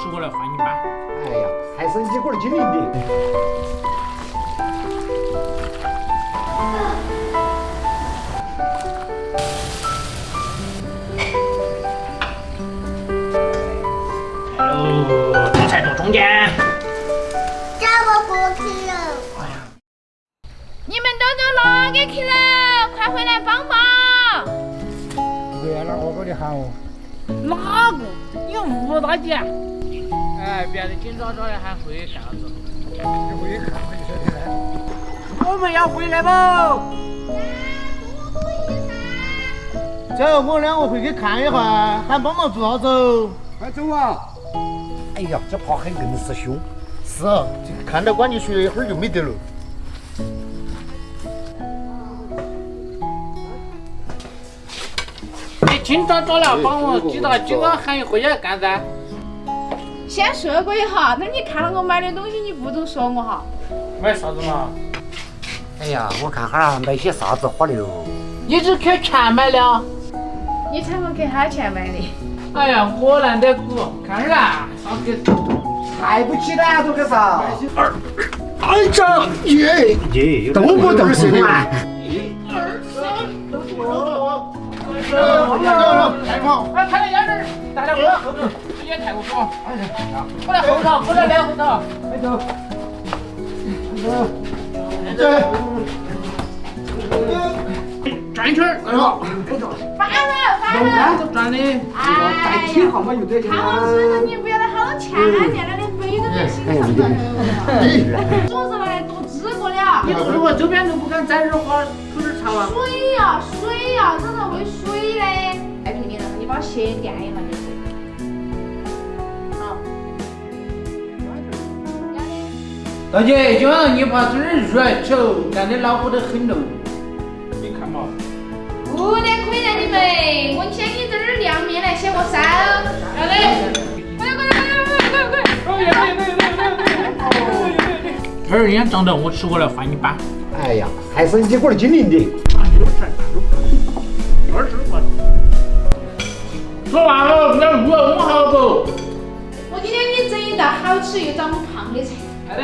吃过来换你吧。哎呀，还是你个儿精灵的。哦，韭菜坐中间。叫我过去了。你们都走哪个去了？快回来帮忙！原来我跟你喊我。哪个？你吴大姐。哎，别的紧张张的还会干啥子？你会看你说的来。我们要回来不？走，我两个回去看一会儿，喊帮忙做啥子？快走啊！哎呀，这爬很硬是凶。是啊，这看到管你学一会儿就没得了。你紧张张了，帮我记到今晚喊你回家干噻。先说过一下，等你看了我买的东西，你不准说我哈。买啥子嘛？哎呀，我看哈买些啥子花的哟？你是给钱买的？你猜我给他钱买的？哎呀，我懒得估，看啦，上去。抬不起来，这个啥？哎呀，耶，都不懂事嘛！太好。哎，看来压根儿，大家过来后头，直接太过爽。过来后头，过来来后头。快走。转一圈儿，哎呦，发了！转的。哎再听好嘛，有这看我身上你不要得好多钱，见了你背着在心上头。总是来多治过了。你如果周边都不敢沾点花，出点茶啊。水呀，早上喂水嘞。太平你了，你把鞋垫一下就是。好。大姐，今晚上你怕这儿热，瞅干得恼火得很喽。你看嘛。不得亏待你们，我先给这儿亮面来写个3。要得。这儿人家长得我吃过来换你吧。哎呀，还是你个儿精灵的。说完了，那鱼弄好不？我今天给你整一道好吃又长不胖的菜。来的。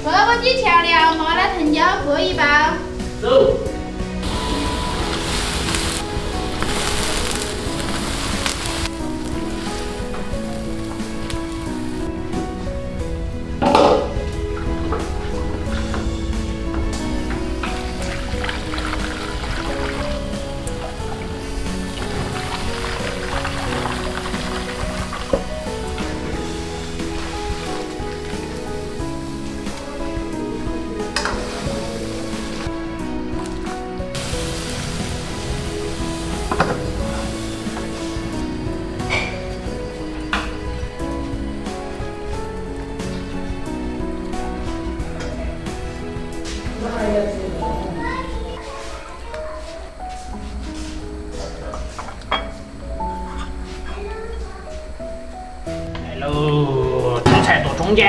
焖鸡调料，麻辣藤椒各1包。走。中间。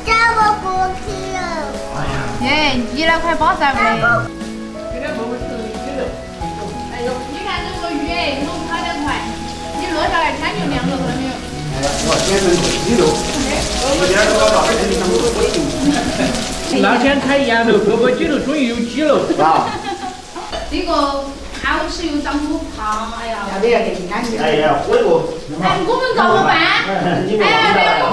叫我过去了。耶，你那块包在不嘞？今天不会吃鸡肉。哎呦，你看这个鱼哎，弄跑得快，你落下来天就凉了，看到没有？我先生鸡肉，我今天说到这里，我那天开盐肉，哥哥鸡肉终于有鸡肉。啊，这个看我吃又长不胖，哎呀。哎呀，火锅，哎，我们咋么办？哎，没有